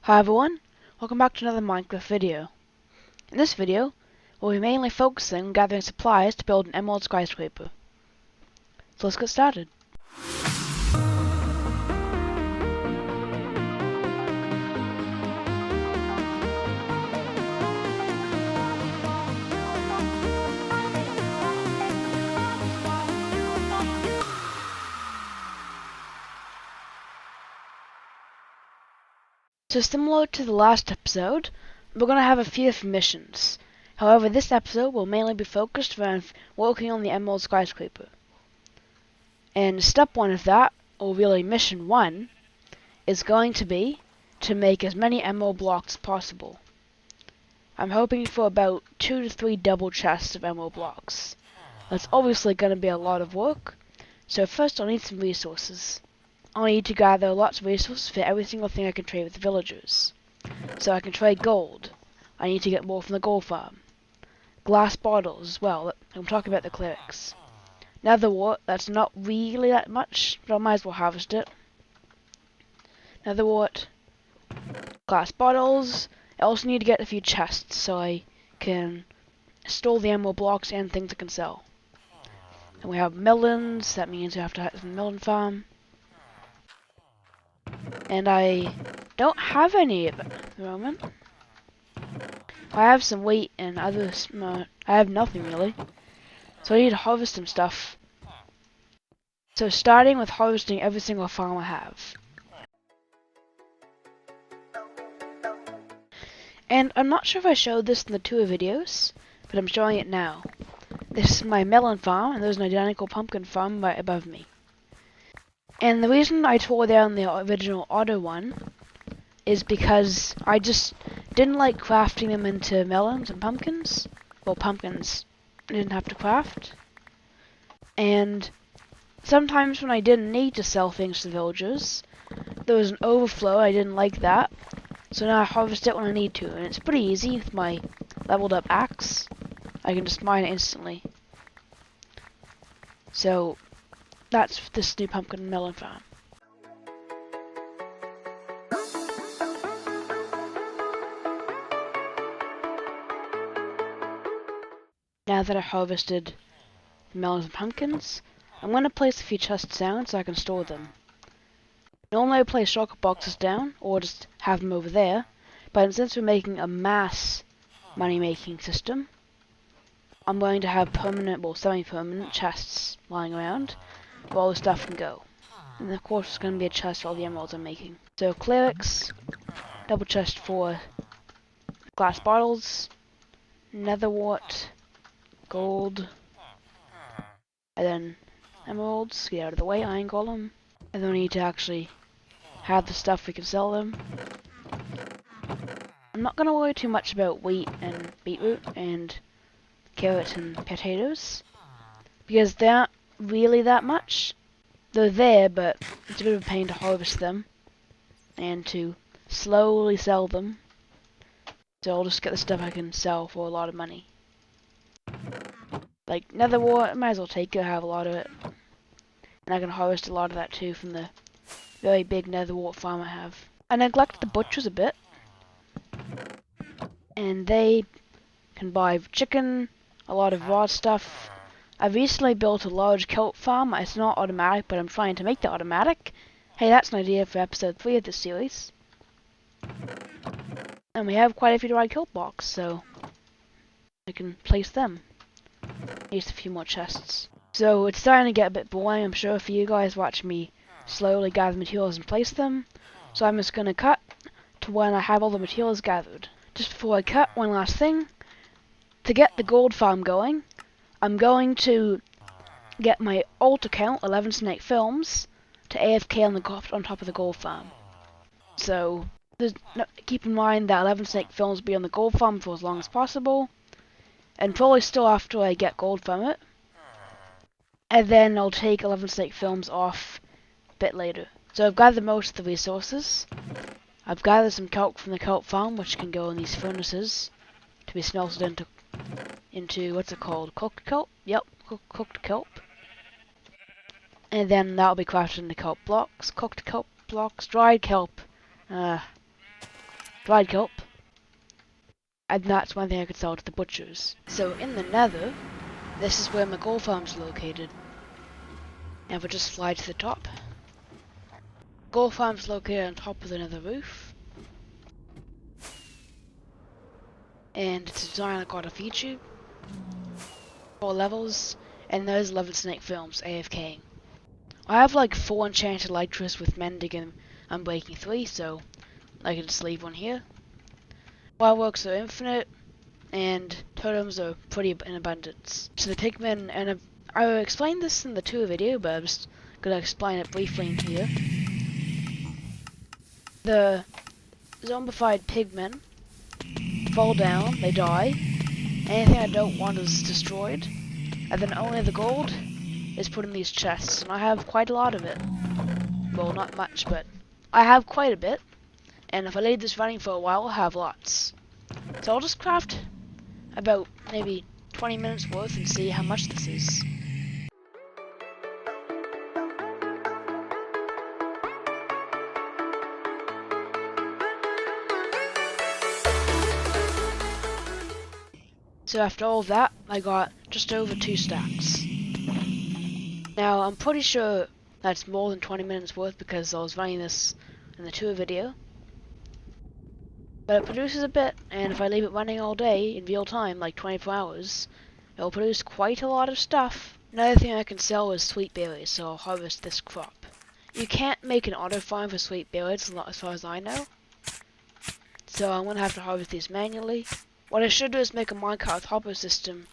Hi everyone, welcome back to another Minecraft video. In this video, we'll be mainly focusing on gathering supplies to build an emerald skyscraper. So let's get started. So similar to the last episode, we're going to have a few different missions. However, this episode will mainly be focused around working on the emerald skyscraper. And step 1 of that, or really mission 1, is going to be to make as many emerald blocks as possible. I'm hoping for about 2 to 3 double chests of emerald blocks. That's obviously going to be a lot of work, so first I'll need some resources. I'll need to gather lots of resources for every single thing I can trade with the villagers. So I can trade gold. I need to get more from the gold farm. Glass bottles as well. I'm talking about the clerics. Nether wart, that's not really that much, but I might as well harvest it. Nether wart. Glass bottles. I also need to get a few chests so I can store the emerald blocks and things I can sell. And we have melons, that means we have to have the Melon Farm. And I don't have any at the moment. I have some wheat and others. I have nothing really. So I need to harvest some stuff. So starting with harvesting every single farm I have. And I'm not sure if I showed this in the tour videos, but I'm showing it now. This is my melon farm, and there's an identical pumpkin farm right above me. And the reason I tore down the original auto one is because I just didn't like crafting them into melons and pumpkins. Well, pumpkins I didn't have to craft. And sometimes when I didn't need to sell things to the villagers, there was an overflow. I didn't like that. So now I harvest it when I need to. And it's pretty easy with my leveled up axe. I can just mine it instantly. So that's this new pumpkin and melon farm. Now that I harvested the melons and pumpkins, I'm going to place a few chests down so I can store them. Normally I place shulker boxes down, or just have them over there, but since we're making a mass money-making system, I'm going to have permanent, well semi-permanent chests lying around, where all the stuff can go. And of course there's going to be a chest for all the emeralds I'm making. So clerics, double chest for glass bottles, nether wart, gold, and then emeralds, get out of the way, iron golem. And then we need to actually have the stuff we can sell them. I'm not going to worry too much about wheat and beetroot and carrots and potatoes, because they're not really that much. They're there, but it's a bit of a pain to harvest them and to slowly sell them. So I'll just get the stuff I can sell for a lot of money. Like nether wart, I might as well take it, I have a lot of it. And I can harvest a lot of that too from the very big nether wart farm I have. I neglected the butchers a bit. And they can buy chicken, a lot of raw stuff. I've recently built a large kelp farm. It's not automatic, but I'm trying to make that automatic. Hey, that's an idea for episode 3 of this series. And we have quite a few dried kelp blocks, so I can place them. Just a few more chests. So it's starting to get a bit boring, I'm sure, for you guys watching me slowly gather materials and place them. So I'm just going to cut to when I have all the materials gathered. Just before I cut, one last thing. To get the gold farm going, I'm going to get my alt account, 11 Snake Films, to AFK on top of the gold farm. So keep in mind that 11 Snake Films will be on the gold farm for as long as possible, and probably still after I get gold from it. And then I'll take 11 Snake Films off a bit later. So I've gathered most of the resources. I've gathered some kelp from the Kelp Farm, which can go in these furnaces to be smelted into what's it called? Cooked kelp? Yep, cooked kelp. And then that'll be crafted into kelp blocks, cooked kelp blocks, dried kelp. dried kelp, and that's one thing I could sell to the butchers. So in the nether, this is where my gold farm's located. And we'll just fly to the top. Gold farm's located on top of the nether roof. And it's designed like God of YouTube. 4 levels, and those 11 snake films, AFKing. I have like 4 enchanted elytras with mending and unbreaking 3, so I can just leave one here. Fireworks are infinite, and totems are pretty in abundance. So the pigmen, and I explained this in the tour video, but I'm just gonna explain it briefly in here. The zombified pigmen fall down, they die. Anything I don't want is destroyed, and then only the gold is put in these chests, and I have quite a lot of it. Well, not much, but I have quite a bit, and if I leave this running for a while, I'll have lots. So I'll just craft about maybe 20 minutes worth and see how much this is. So after all of that, I got just over 2 stacks. Now, I'm pretty sure that's more than 20 minutes worth because I was running this in the tour video. But it produces a bit, and if I leave it running all day in real time, like 24 hours, it'll produce quite a lot of stuff. Another thing I can sell is sweet berries, so I'll harvest this crop. You can't make an auto farm for sweet berries as far as I know. So I'm going to have to harvest these manually. What I should do is make a minecart hopper system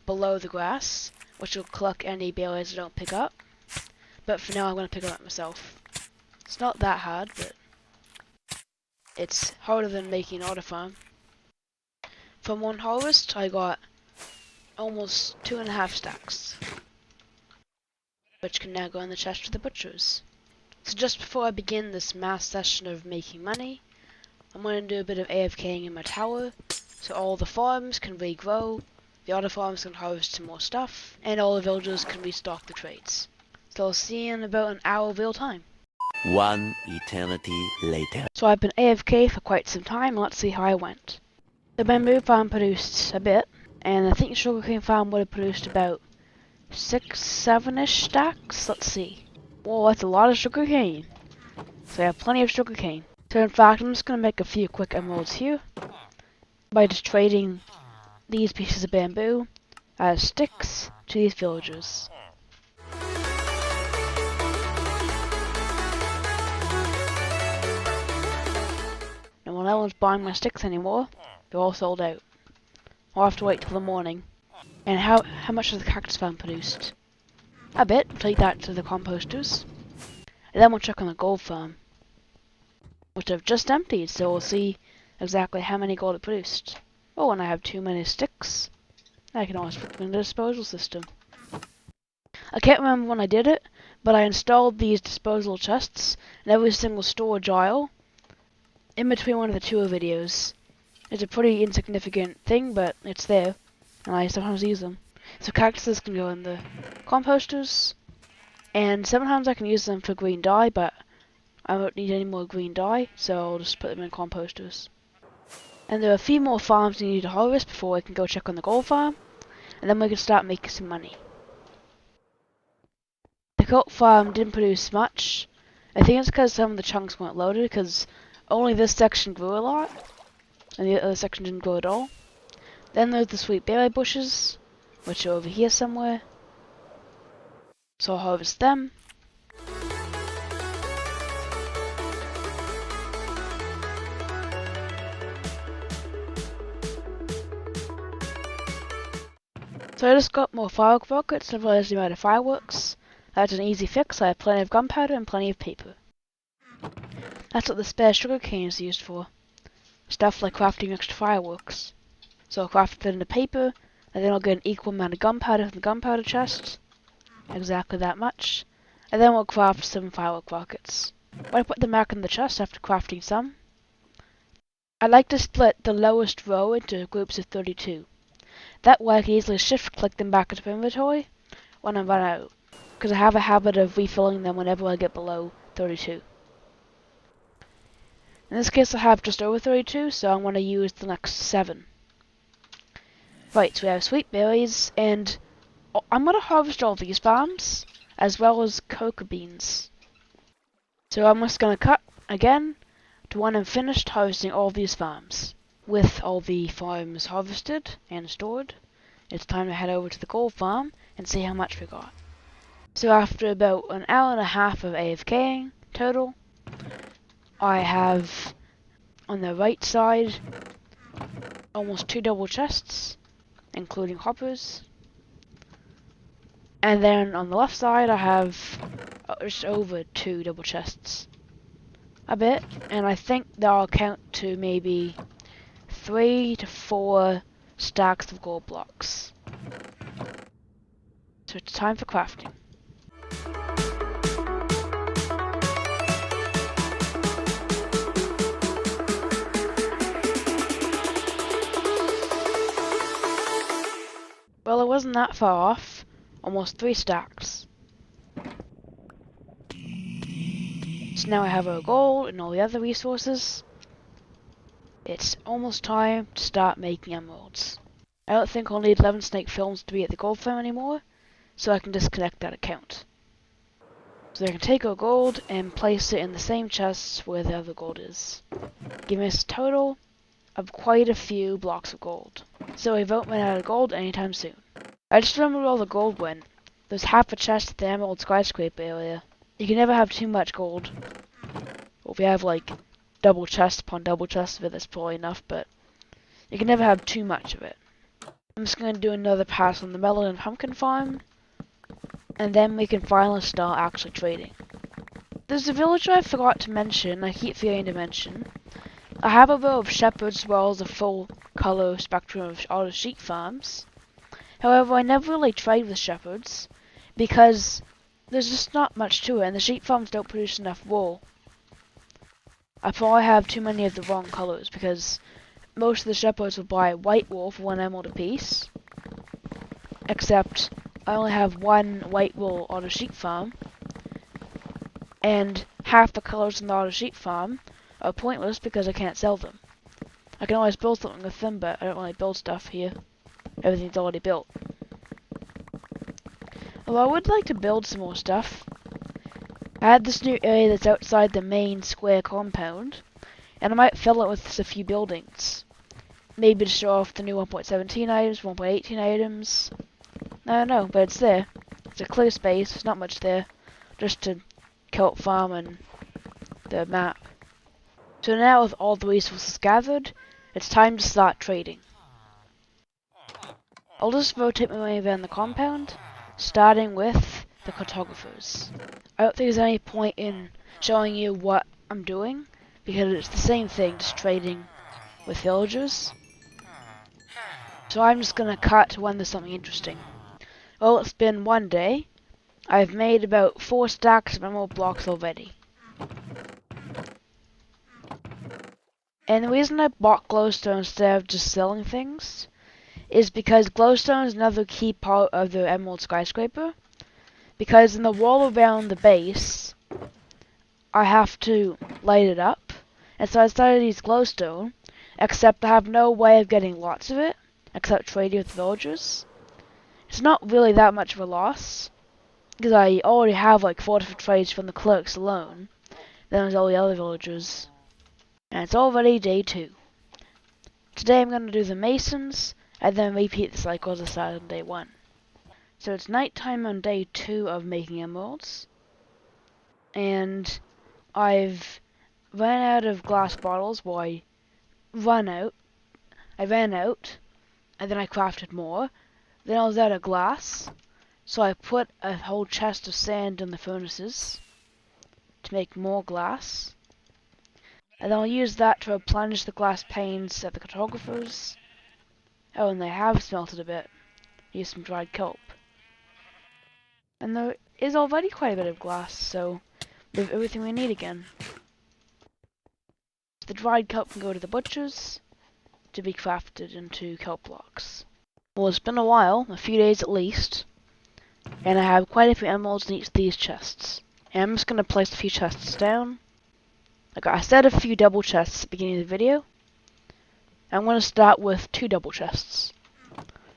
below the grass, which will collect any berries I don't pick up. But for now I'm going to pick them up myself. It's not that hard, but it's harder than making an auto farm. From one harvest I got almost 2.5 stacks, which can now go in the chest to the butchers. So just before I begin this mass session of making money, I'm going to do a bit of AFKing in my tower, so all the farms can regrow, the other farms can harvest some more stuff, and all the villagers can restock the trades. So I'll see you in about an hour of real time. One eternity later. So I've been AFK for quite some time, let's see how I went. The bamboo farm produced a bit, and I think the sugarcane farm would have produced about 6-7-ish stacks, let's see. Whoa, that's a lot of sugarcane. So I have plenty of sugarcane. So in fact, I'm just going to make a few quick emeralds here by just trading these pieces of bamboo as sticks to these villagers. And when no one's buying my sticks anymore, they're all sold out. I'll have to wait till the morning. And how much has the cactus farm produced? A bit. I'll take that to the composters. And then we'll check on the gold farm, which I've just emptied, so we'll see exactly how many gold it produced. Oh, and I have too many sticks. I can always put them in the disposal system. I can't remember when I did it, but I installed these disposal chests in every single storage aisle in between one of the tour videos. It's a pretty insignificant thing, but it's there, and I sometimes use them. So cactuses can go in the composters, and sometimes I can use them for green dye, but I won't need any more green dye, so I'll just put them in composters. And there are a few more farms we need to harvest before I can go check on the gold farm, and then we can start making some money. The Kelp Farm didn't produce much. I think it's because some of the chunks weren't loaded, because only this section grew a lot, and the other section didn't grow at all. Then there's the sweet berry bushes, which are over here somewhere. So I'll harvest them. So I just got more firework rockets and realized I'm out of fireworks. That's an easy fix. I have plenty of gunpowder and plenty of paper. That's what the spare sugarcane is used for. Stuff like crafting extra fireworks. So I'll craft it into paper, and then I'll get an equal amount of gunpowder from the gunpowder chest. Exactly that much. And then we'll craft some firework rockets. When I put them back in the chest after crafting some, I like to split the lowest row into groups of 32. That way I can easily shift click them back into inventory when I run out, because I have a habit of refilling them whenever I get below 32. In this case I have just over 32, so I'm going to use the next 7. Right, so we have sweet berries, and I'm going to harvest all these farms, as well as cocoa beans. So I'm just going to cut, again, to when I'm finished harvesting all these farms. With all the farms harvested and stored, it's time to head over to the gold farm and see how much we got. So after about an hour and a half of AFKing total, I have on the right side almost 2 double chests, including hoppers. And then on the left side I have just over 2 double chests. A bit, and I think that'll count to maybe 3 to 4 stacks of gold blocks. So it's time for crafting. Well, it wasn't that far off, almost 3 stacks. So now I have our gold and all the other resources. It's almost time to start making emeralds. I don't think I'll need 11 snake films to be at the gold farm anymore, so I can disconnect that account. So I can take our gold and place it in the same chests where the other gold is, giving us a total of quite a few blocks of gold. So we won't run out of gold anytime soon. I just remembered where all the gold went. There's half a chest at the emerald skyscraper area. You can never have too much gold. Well, if you have like double chest upon double chest of it, that's probably enough, but you can never have too much of it. I'm just going to do another pass on the melon and pumpkin farm, and then we can finally start actually trading. There's a villager I forgot to mention, I keep forgetting to mention. I have a row of shepherds as well as a full colour spectrum of all the sheep farms. However, I never really trade with shepherds, because there's just not much to it, and the sheep farms don't produce enough wool. I probably have too many of the wrong colours, because most of the shepherds will buy white wool for 1 emerald apiece, except I only have 1 white wool on a sheep farm, and half the colours in the auto sheep farm are pointless because I can't sell them. I can always build something with them, but I don't really build stuff here. Everything's already built. Although I would like to build some more stuff. I had this new area that's outside the main square compound, and I might fill it with just a few buildings. Maybe to show off the new 1.17 items, 1.18 items. I don't know, but it's there. It's a clear space, there's not much there. Just to Kelp Farm and the map. So now with all the resources gathered, it's time to start trading. I'll just rotate my way around the compound, starting with the cartographers. I don't think there's any point in showing you what I'm doing, because it's the same thing, just trading with villagers. So I'm just gonna cut to when there's something interesting. Well, it's been 1 day. I've made about 4 stacks of emerald blocks already. And the reason I bought glowstone instead of just selling things is because glowstone is another key part of the emerald skyscraper. Because in the wall around the base, I have to light it up. And so I decided to use glowstone, except I have no way of getting lots of it, except trading with villagers. It's not really that much of a loss, because I already have like 4 different trades from the clerks alone. Then there's all the other villagers. And it's already day 2. Today I'm going to do the masons, and then repeat the cycle as I started on day 1. So it's nighttime on day 2 of making emeralds. And I've ran out of glass bottles. Well, I ran out, and then I crafted more. Then I was out of glass, so I put a whole chest of sand in the furnaces to make more glass. And then I'll use that to replenish the glass panes at the cartographers. Oh, and they have smelted a bit. Use some dried kelp. And there is already quite a bit of glass, so we have everything we need again. The dried kelp can go to the butchers to be crafted into kelp blocks. Well, it's been a while, a few days at least, and I have quite a few emeralds in each of these chests. And I'm just going to place a few chests down. Like I said, a few double chests at the beginning of the video. I'm going to start with 2 double chests.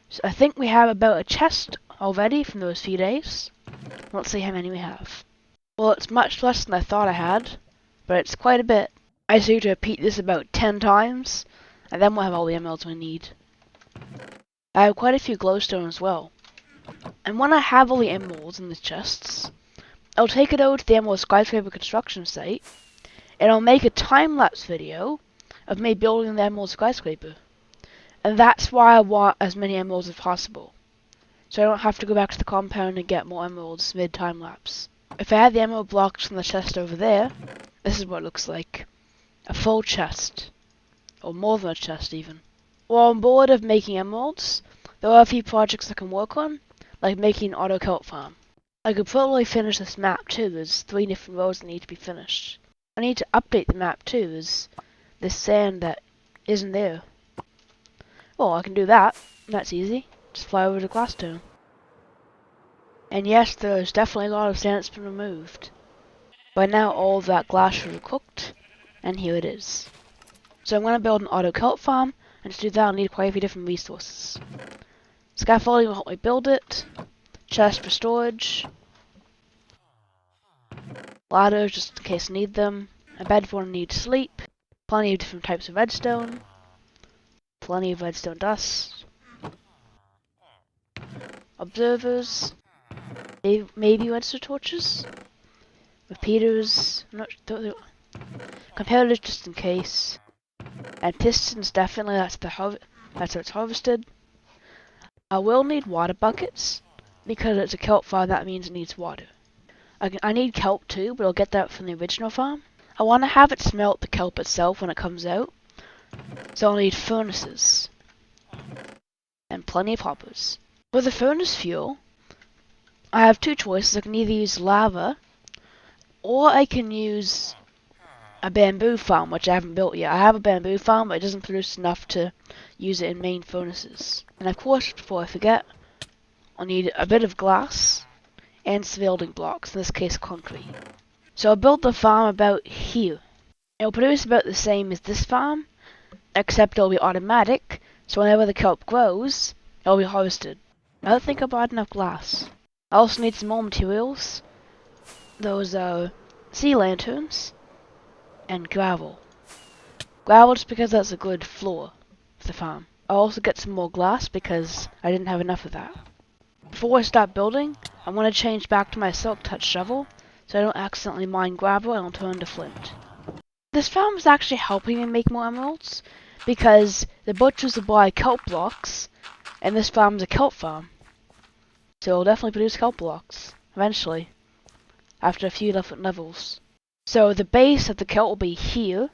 So I think we have about a chest already from those few days. Let's see how many we have. Well, it's much less than I thought I had, but it's quite a bit. I just need to repeat this about 10 times, and then we'll have all the emeralds we need. I have quite a few glowstone as well. And when I have all the emeralds in the chests, I'll take it over to the Emerald Skyscraper construction site, and I'll make a time-lapse video of me building the Emerald Skyscraper. And that's why I want as many emeralds as possible, so I don't have to go back to the compound and get more emeralds mid-time-lapse. If I had the emerald blocks from the chest over there, this is what it looks like. A full chest. Or more than a chest, even. While I'm bored of making emeralds, there are a few projects I can work on, like making an auto Kelp Farm. I could probably finish this map too. There's 3 different roads that need to be finished. I need to update the map too. There's this sand that isn't there. Well, I can do that. That's easy. Just fly over to Glasstone. And yes, there's definitely a lot of sand that's been removed. By now all of that glass should have cooked, and here it is. So I'm going to build an auto Kelp Farm, and to do that I'll need quite a few different resources. Scaffolding will help me build it, chest for storage, ladders just in case I need them, a bed for when I need to sleep, plenty of different types of redstone, plenty of redstone dust, observers, maybe redstone torches, repeaters, competitors just in case, and pistons definitely, that's how it's harvested. I will need water buckets, because it's a kelp farm, that means it needs water. I need kelp too, but I'll get that from the original farm. I want to have it smelt the kelp itself when it comes out, so I'll need furnaces, and plenty of hoppers. For the furnace fuel, I have 2 choices. I can either use lava, or I can use a bamboo farm, which I haven't built yet. I have a bamboo farm, but it doesn't produce enough to use it in main furnaces. And of course, before I forget, I'll need a bit of glass and some building blocks, in this case concrete. So I'll build the farm about here. It'll produce about the same as this farm, except it'll be automatic, so whenever the kelp grows, it'll be harvested. I don't think I bought enough glass. I also need some more materials. Those are sea lanterns and gravel. Gravel just because that's a good floor for the farm. I'll also get some more glass because I didn't have enough of that. Before I start building, I'm going to change back to my Silk Touch shovel so I don't accidentally mine gravel and I'll turn to flint. This farm is actually helping me make more emeralds because the butchers will buy kelp blocks and this farm is a kelp farm. So it'll definitely produce kelp blocks, eventually, after a few different levels. So the base of the kelp will be here.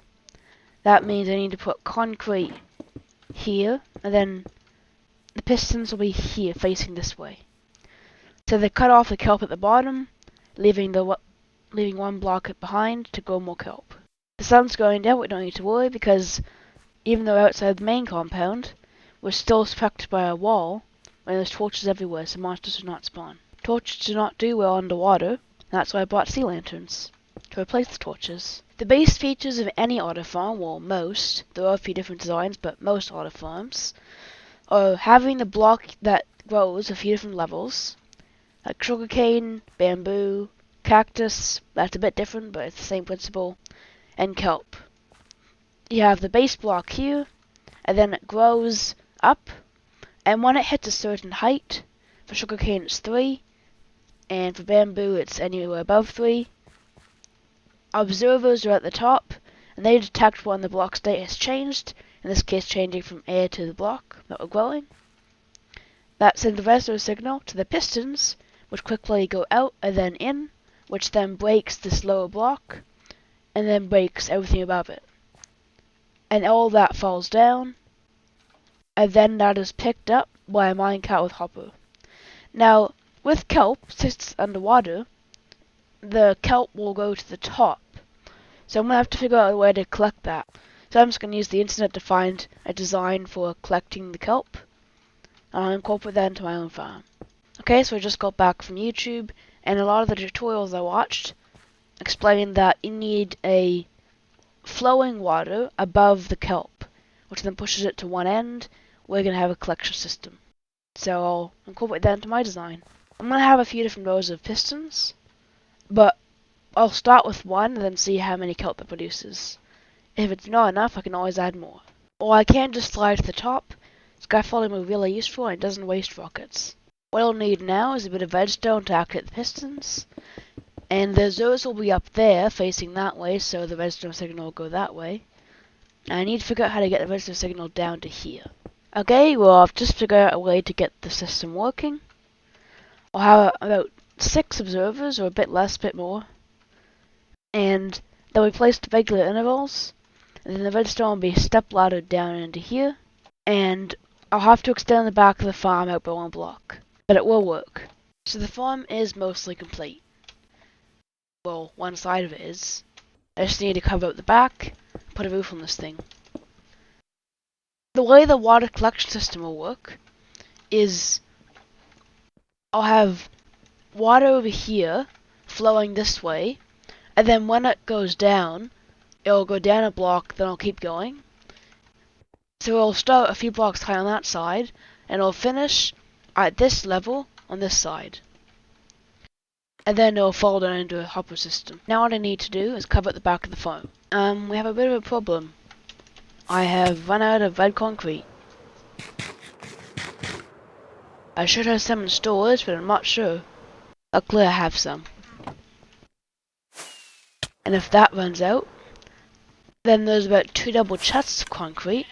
That means I need to put concrete here, and then the pistons will be here, facing this way. So they cut off the kelp at the bottom, leaving 1 block behind to grow more kelp. The sun's going down, we don't need to worry, because even though outside the main compound, we're still protected by a wall, and there's torches everywhere, so monsters do not spawn. Torches do not do well underwater, and that's why I bought sea lanterns, to replace the torches. The base features of any auto farm, well most, there are a few different designs, but most auto farms, are having the block that grows a few different levels, like sugarcane, bamboo, cactus, that's a bit different, but it's the same principle, and kelp. You have the base block here, and then it grows up, and when it hits a certain height, for sugarcane it's 3, and for bamboo it's anywhere above 3. Observers are at the top, and they detect when the block state has changed, in this case changing from air to the block that we're growing. That sends a resto signal to the pistons, which quickly go out and then in, which then breaks this lower block, and then breaks everything above it. And all that falls down, and then that is picked up by a minecart with hopper. Now, with kelp, since it's underwater, the kelp will go to the top. So I'm going to have to figure out a way to collect that. So I'm just going to use the internet to find a design for collecting the kelp, and I'll incorporate that into my own farm. Okay, so I just got back from YouTube, and a lot of the tutorials I watched explained that you need a flowing water above the kelp, which then pushes it to one end. We're going to have a collection system. So I'll incorporate that into my design. I'm going to have a few different rows of pistons, but I'll start with one and then see how many kelp it produces. If it's not enough, I can always add more. Or I can just slide to the top. Scaffolding will be really useful and it doesn't waste rockets. What I'll need now is a bit of redstone to activate the pistons. And the those will be up there, facing that way, so the redstone signal will go that way. And I need to figure out how to get the redstone signal down to here. Okay, well I've just figured out a way to get the system working. I'll have about 6 observers, or a bit less, a bit more. And they'll be placed at regular intervals. And then the redstone will be step laddered down into here. And I'll have to extend the back of the farm out by 1 block. But it will work. So the farm is mostly complete. Well, one side of it is. I just need to cover up the back, put a roof on this thing. The way the water collection system will work is I'll have water over here flowing this way, and then when it goes down, it'll go down a block, then it'll keep going. So it'll start a few blocks high on that side, and it'll finish at this level on this side. And then it'll fall down into a hopper system. Now what I need to do is cover at the back of the farm. We have a bit of a problem. I have run out of red concrete. I should have some in storage, but I'm not sure. Luckily I have some. And if that runs out, then there's about 2 double chests of concrete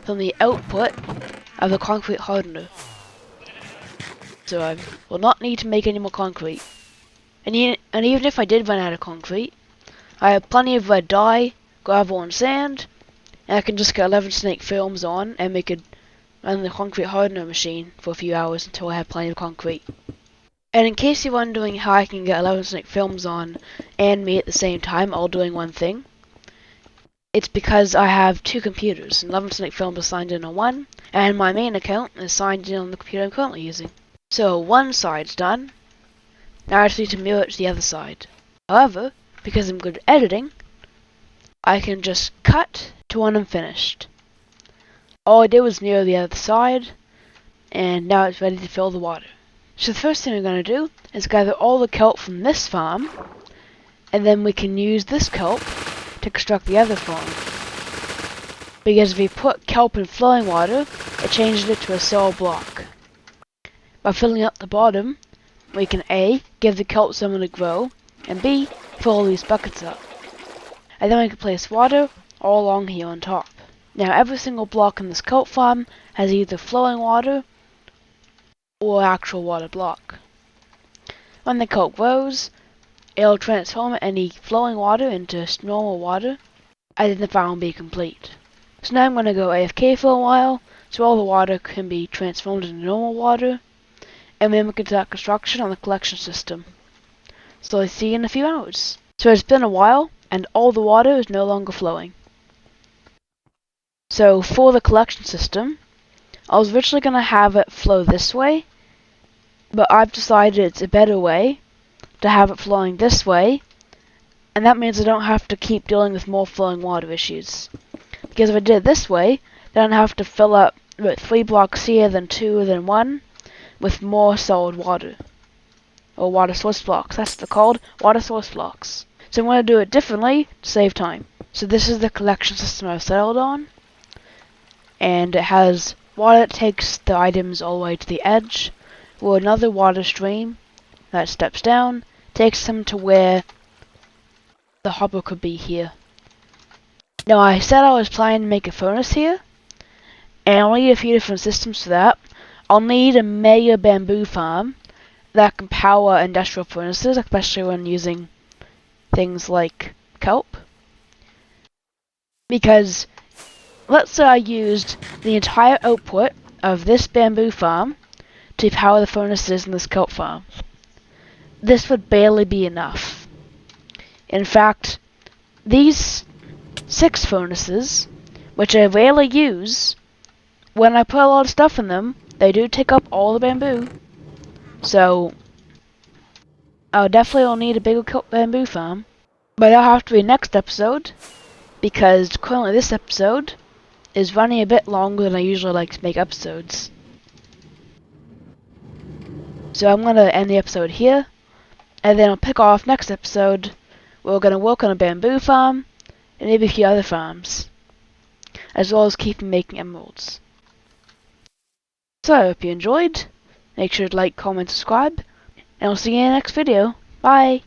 from the output of the concrete hardener. So I will not need to make any more concrete. And even if I did run out of concrete, I have plenty of red dye, gravel and sand, and I can just get 11 snake films on and make it run the concrete hardener machine for a few hours until I have plenty of concrete. And in case you're wondering how I can get 11 snake films on and me at the same time all doing one thing, it's because I have 2 computers, and 11 snake films are signed in on one, and my main account is signed in on the computer I'm currently using. So one side's done. Now I just need to mirror it to the other side. However, because I'm good at editing, I can just cut to when I'm finished. All I did was mirror the other side, and now it's ready to fill the water. So the first thing we're going to do is gather all the kelp from this farm, and then we can use this kelp to construct the other farm. Because if we put kelp in flowing water, it changes it to a solid block. By filling up the bottom, we can A, give the kelp somewhere to grow, and B, fill all these buckets up. And then we can place water all along here on top. Now every single block in this kelp farm has either flowing water or actual water block. When the kelp grows, it'll transform any flowing water into normal water, and then the farm will be complete. So now I'm going to go AFK for a while, so all the water can be transformed into normal water, and then we can start construction on the collection system. So I'll see you in a few hours. So it's been a while, and all the water is no longer flowing. So for the collection system, I was originally going to have it flow this way, but I've decided it's a better way to have it flowing this way, and that means I don't have to keep dealing with more flowing water issues. Because if I did it this way, then I'd have to fill up about 3 blocks here, then 2, then 1, with more solid water. Or water source blocks, that's what they're called, water source blocks. So I'm going to do it differently to save time. So this is the collection system I've settled on, and it has water that takes the items all the way to the edge, or another water stream that steps down, takes them to where the hopper could be here. Now I said I was planning to make a furnace here, and I'll need a few different systems for that. I'll need a mega bamboo farm that can power industrial furnaces, especially when using things like kelp. Because let's say I used the entire output of this bamboo farm to power the furnaces in this kelp farm. This would barely be enough. In fact, these 6 furnaces, which I rarely use, when I put a lot of stuff in them, they do take up all the bamboo. So I'll definitely need a bigger bamboo farm. But that'll have to be next episode, because currently this episode is running a bit longer than I usually like to make episodes. So I'm going to end the episode here, and then I'll pick off next episode. We're going to work on a bamboo farm, and maybe a few other farms, as well as keeping making emeralds. So I hope you enjoyed. Make sure to like, comment, subscribe, and I'll see you in the next video. Bye!